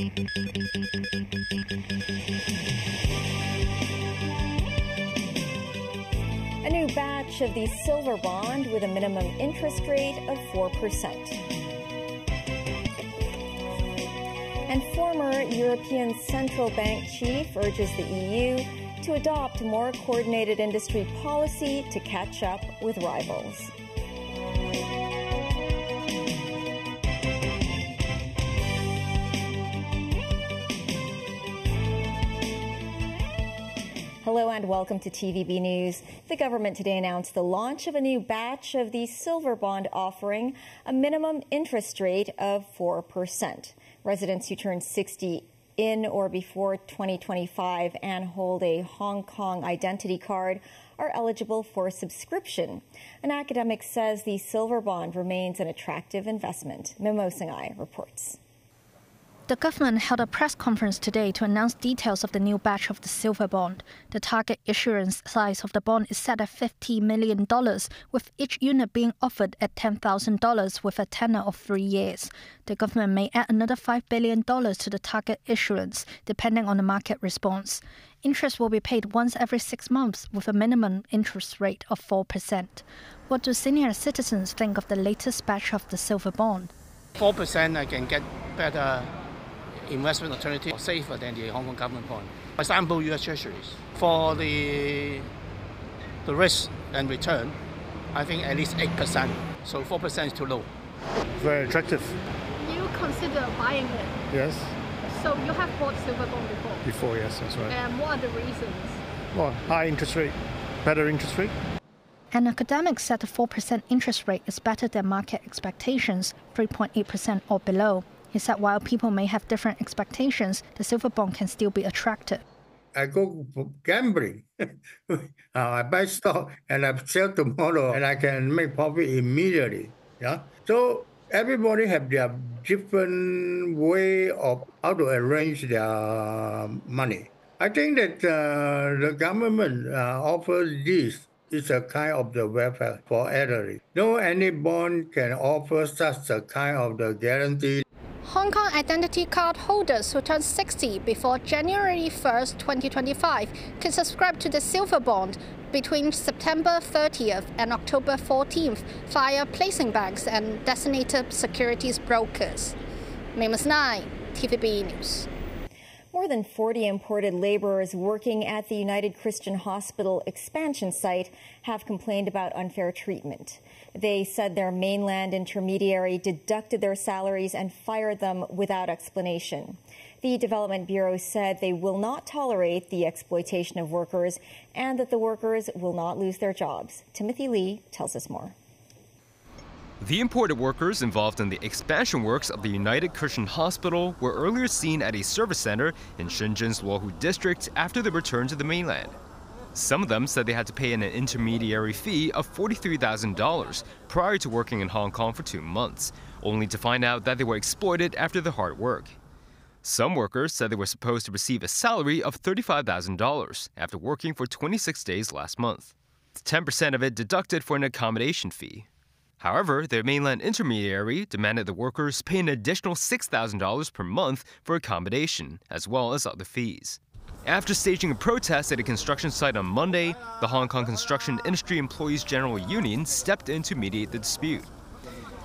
A new batch of the silver bond with a minimum interest rate of 4%. And former European Central Bank chief urges the EU to adopt more coordinated industry policy to catch up with rivals. Hello and welcome to TVB News. The government today announced the launch of a new batch of the silver bond offering a minimum interest rate of 4%. Residents who turn 60 in or before 2025 and hold a Hong Kong identity card are eligible for subscription. An academic says the silver bond remains an attractive investment. Mimo Singhai reports. The government held a press conference today to announce details of the new batch of the silver bond. The target issuance size of the bond is set at $50 million, with each unit being offered at $10,000 with a tenor of 3 years. The government may add another $5 billion to the target issuance, depending on the market response. Interest will be paid once every 6 months with a minimum interest rate of 4%. What do senior citizens think of the latest batch of the silver bond? 4% I can get better investment alternative, safer than the Hong Kong government bond. For example, U.S. Treasuries. For the risk and return, I think at least 8%. So 4% is too low. Very attractive. You consider buying it? Yes. So you have bought silver bond before? Before, yes, that's right. And what are the reasons? Well, high interest rate, better interest rate. An academic said the 4% interest rate is better than market expectations, 3.8% or below. He said while people may have different expectations, the silver bond can still be attractive. I go for gambling. I buy stock and I sell tomorrow and I can make profit immediately. Yeah. So everybody have their different way of how to arrange their money. I think that the government offers this. It's a kind of the welfare for elderly. No any bond can offer such a kind of the guarantee. Hong Kong identity card holders who turn 60 before January 1st, 2025 can subscribe to the silver bond between September 30th and October 14th via placing banks and designated securities brokers. Mimo 9, TVB News. More than 40 imported laborers working at the United Christian Hospital expansion site have complained about unfair treatment. They said their mainland intermediary deducted their salaries and fired them without explanation. The Development Bureau said they will not tolerate the exploitation of workers and that the workers will not lose their jobs. Timothy Lee tells us more. The imported workers involved in the expansion works of the United Christian Hospital were earlier seen at a service center in Shenzhen's Luohu district after they returned to the mainland. Some of them said they had to pay an intermediary fee of $43,000 prior to working in Hong Kong for 2 months, only to find out that they were exploited after the hard work. Some workers said they were supposed to receive a salary of $35,000 after working for 26 days last month, 10% of it deducted for an accommodation fee. However, their mainland intermediary demanded the workers pay an additional $6,000 per month for accommodation, as well as other fees. After staging a protest at a construction site on Monday, the Hong Kong Construction Industry Employees General Union stepped in to mediate the dispute.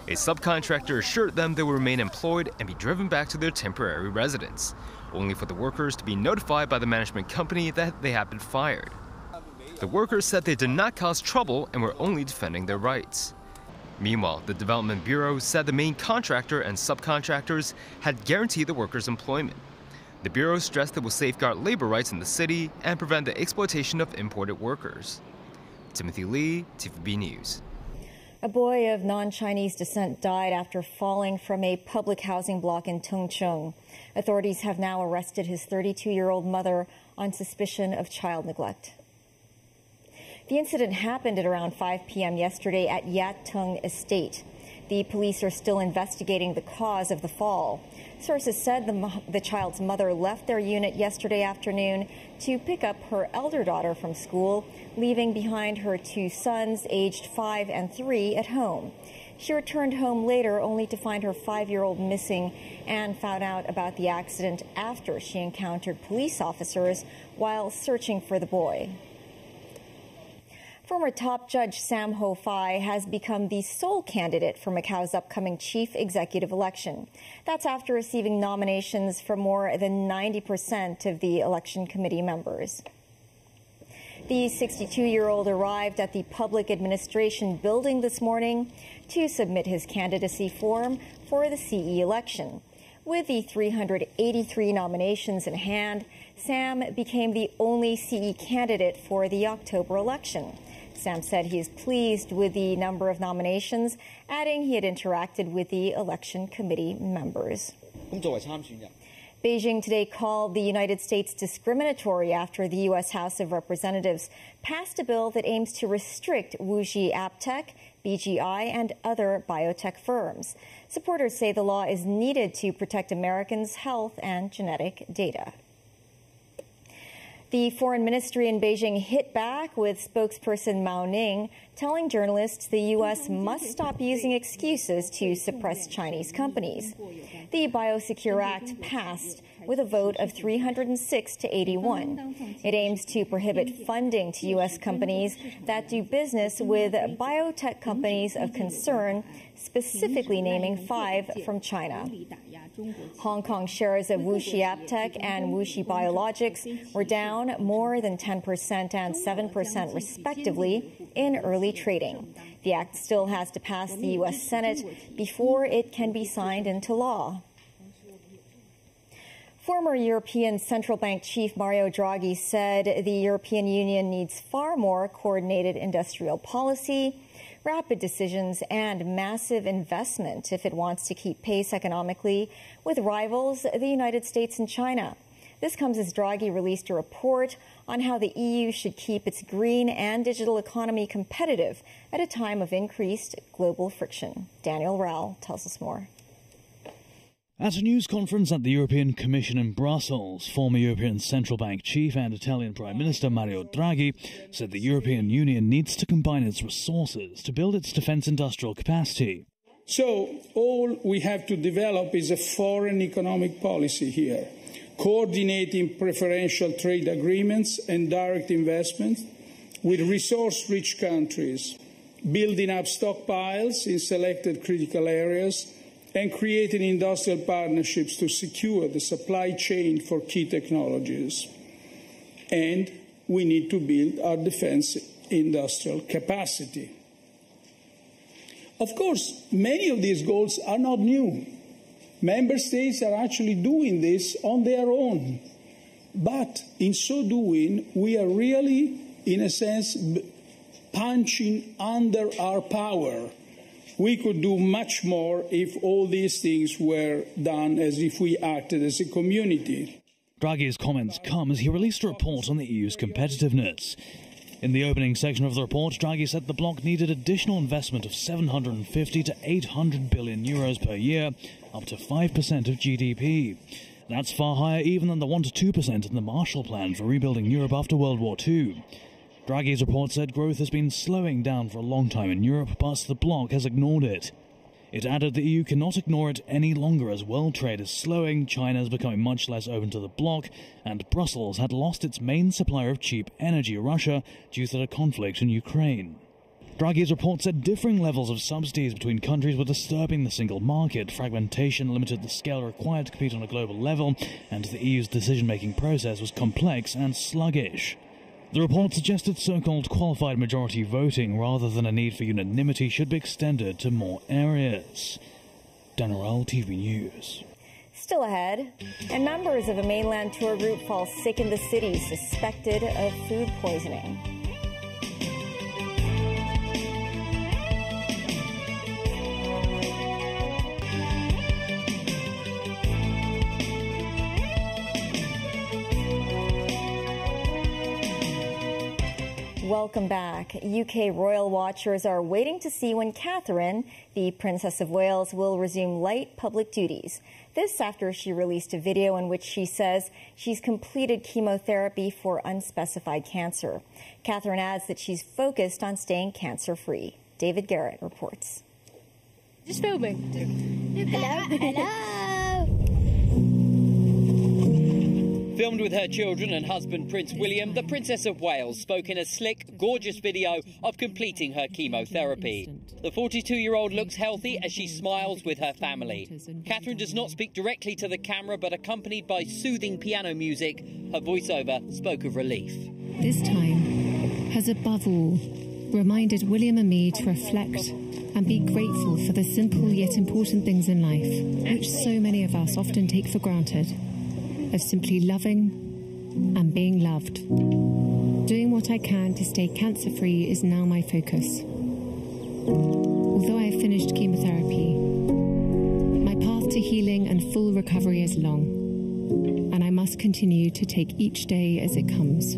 A subcontractor assured them they will remain employed and be driven back to their temporary residence, only for the workers to be notified by the management company that they had been fired. The workers said they did not cause trouble and were only defending their rights. Meanwhile, the Development Bureau said the main contractor and subcontractors had guaranteed the workers' employment. The Bureau stressed it will safeguard labor rights in the city and prevent the exploitation of imported workers. Timothy Lee, TVB News. A boy of non-Chinese descent died after falling from a public housing block in Tung Chung. Authorities have now arrested his 32-year-old mother on suspicion of child neglect. The incident happened at around 5 p.m. yesterday at Yat Tung Estate. The police are still investigating the cause of the fall. Sources said the child's mother left their unit yesterday afternoon to pick up her elder daughter from school, leaving behind her 2 sons aged 5 and 3 at home. She returned home later only to find her 5-year-old missing and found out about the accident after she encountered police officers while searching for the boy. Former top judge Sam Ho-Fai has become the sole candidate for Macau's upcoming chief executive election. That's after receiving nominations from more than 90% of the election committee members. The 62-year-old arrived at the public administration building this morning to submit his candidacy form for the CE election. With the 383 nominations in hand, Sam became the only CE candidate for the October election. Sam said he is pleased with the number of nominations, adding he had interacted with the election committee members. Beijing today called the United States discriminatory after the U.S. House of Representatives passed a bill that aims to restrict WuXi AppTec, BGI, and other biotech firms. Supporters say the law is needed to protect Americans' health and genetic data. The foreign ministry in Beijing hit back with spokesperson Mao Ning telling journalists the U.S. must stop using excuses to suppress Chinese companies. The Biosecure Act passed with a vote of 306 to 81. It aims to prohibit funding to U.S. companies that do business with biotech companies of concern, specifically naming 5 from China. Hong Kong shares of WuXi AppTec and WuXi Biologics were down more than 10% and 7% respectively in early trading. The act still has to pass the U.S. Senate before it can be signed into law. Former European Central Bank Chief Mario Draghi said the European Union needs far more coordinated industrial policy, rapid decisions, and massive investment if it wants to keep pace economically with rivals, the United States and China. This comes as Draghi released a report on how the EU should keep its green and digital economy competitive at a time of increased global friction. Daniel Rao tells us more. At a news conference at the European Commission in Brussels, former European Central Bank Chief and Italian Prime Minister Mario Draghi said the European Union needs to combine its resources to build its defence industrial capacity. So all we have to develop is a foreign economic policy here, coordinating preferential trade agreements and direct investments with resource-rich countries, building up stockpiles in selected critical areas, and creating industrial partnerships to secure the supply chain for key technologies. And we need to build our defence industrial capacity. Of course, many of these goals are not new. Member states are actually doing this on their own. But in so doing, we are really, in a sense, punching under our power. We could do much more if all these things were done as if we acted as a community. Draghi's comments come as he released a report on the EU's competitiveness. In the opening section of the report, Draghi said the bloc needed additional investment of 750 to 800 billion euros per year, up to 5% of GDP. That's far higher even than the 1 to 2% in the Marshall Plan for rebuilding Europe after World War II. Draghi's report said growth has been slowing down for a long time in Europe, but the bloc has ignored it. It added the EU cannot ignore it any longer as world trade is slowing, China is becoming much less open to the bloc, and Brussels had lost its main supplier of cheap energy, Russia, due to the conflict in Ukraine. Draghi's report said differing levels of subsidies between countries were disturbing the single market, fragmentation limited the scale required to compete on a global level, and the EU's decision-making process was complex and sluggish. The report suggested so-called qualified majority voting rather than a need for unanimity should be extended to more areas. Daniel, TV News. Still ahead, and members of a mainland tour group fall sick in the city suspected of food poisoning. Welcome back. UK royal watchers are waiting to see when Catherine, the Princess of Wales, will resume light public duties. This after she released a video in which she says she's completed chemotherapy for unspecified cancer. Catherine adds that she's focused on staying cancer-free. David Garrett reports. Just filming. Hello. Hello. Filmed with her children and husband Prince William, the Princess of Wales spoke in a slick, gorgeous video of completing her chemotherapy. The 42-year-old looks healthy as she smiles with her family. Catherine does not speak directly to the camera, but accompanied by soothing piano music, her voiceover spoke of relief. This time has above all reminded William and me to reflect and be grateful for the simple yet important things in life, which so many of us often take for granted, of simply loving and being loved. Doing what I can to stay cancer-free is now my focus. Although I have finished chemotherapy, my path to healing and full recovery is long, and I must continue to take each day as it comes.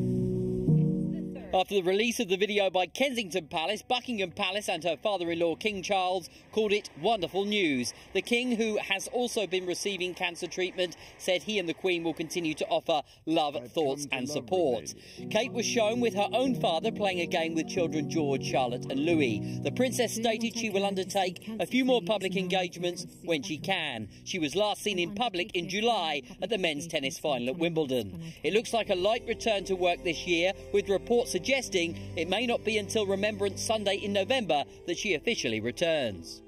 After the release of the video by Kensington Palace, Buckingham Palace and her father-in-law King Charles called it wonderful news. The King, who has also been receiving cancer treatment, said he and the Queen will continue to offer love, thoughts and support. Kate was shown with her own father playing a game with children George, Charlotte and Louis. The Princess stated she will undertake a few more public engagements when she can. She was last seen in public in July at the men's tennis final at Wimbledon. It looks like a light return to work this year, with reports suggesting it may not be until Remembrance Sunday in November that she officially returns.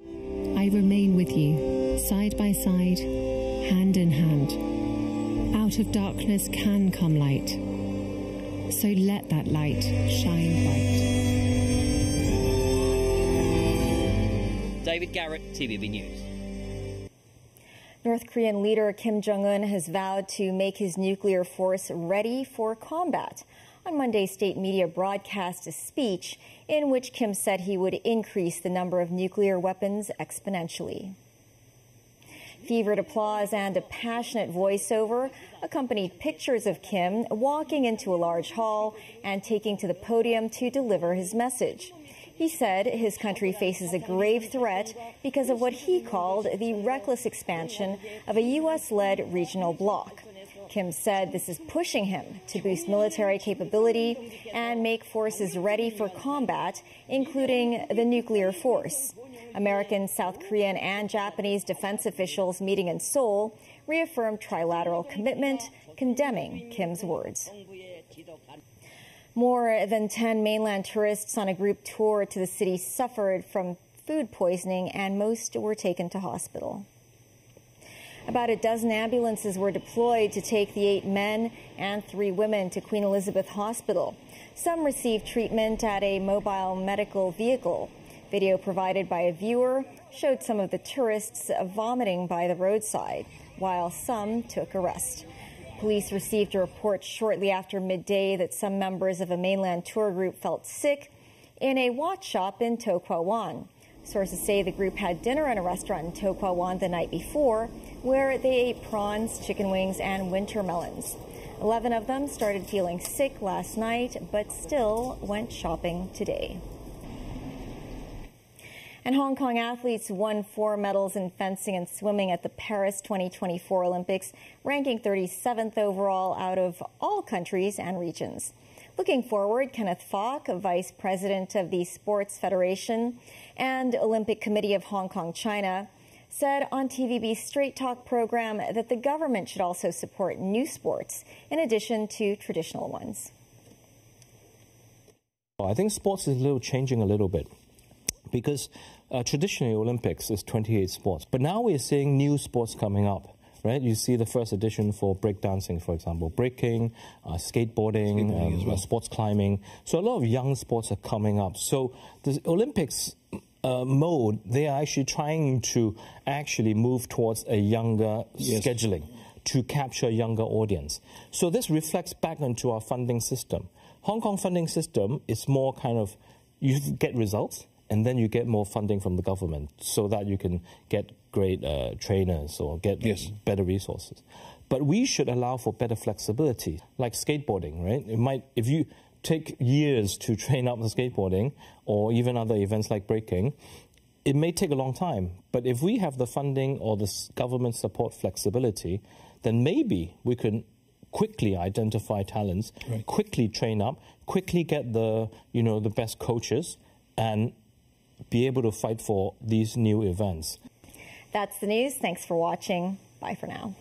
I remain with you, side by side, hand in hand. Out of darkness can come light. So let that light shine bright. David Garrett, TVB News. North Korean leader Kim Jongun has vowed to make his nuclear force ready for combat. On Monday, state media broadcast a speech in which Kim said he would increase the number of nuclear weapons exponentially. Fevered applause and a passionate voiceover accompanied pictures of Kim walking into a large hall and taking to the podium to deliver his message. He said his country faces a grave threat because of what he called the reckless expansion of a U.S.-led regional bloc. Kim said this is pushing him to boost military capability and make forces ready for combat, including the nuclear force. American, South Korean and Japanese defense officials meeting in Seoul reaffirmed trilateral commitment, condemning Kim's words. More than 10 mainland tourists on a group tour to the city suffered from food poisoning, and most were taken to hospital. About a dozen ambulances were deployed to take the 8 men and 3 women to Queen Elizabeth Hospital. Some received treatment at a mobile medical vehicle. Video provided by a viewer showed some of the tourists vomiting by the roadside, while some took a rest. Police received a report shortly after midday that some members of a mainland tour group felt sick in a watch shop in To Kwa Wan. Sources say the group had dinner in a restaurant in To Kwa Wan the night before, where they ate prawns, chicken wings, and winter melons. 11 of them started feeling sick last night, but still went shopping today. And Hong Kong athletes won 4 medals in fencing and swimming at the Paris 2024 Olympics, ranking 37th overall out of all countries and regions. Looking forward, Kenneth Fok, Vice President of the Sports Federation and Olympic Committee of Hong Kong, China, said on TVB's Straight Talk program that the government should also support new sports in addition to traditional ones. I think sports is changing a little bit, because traditionally Olympics is 28 sports, but now we're seeing new sports coming up. Right, you see the first edition for breakdancing, for example, breaking, skateboarding, sports climbing. So a lot of young sports are coming up. So the Olympics mode, they are actually trying to move towards a younger scheduling to capture a younger audience. So this reflects back into our funding system. Hong Kong funding system is more kind of, you get results, and then you get more funding from the government so that you can get great trainers or get better resources. But we should allow for better flexibility, like skateboarding, right? It might, if you take years to train up the skateboarding or even other events like breaking, it may take a long time. But if we have the funding or the government support flexibility, then maybe we can quickly identify talents, quickly train up, quickly get the, the best coaches, and be able to fight for these new events. That's the news. Thanks for watching. Bye for now.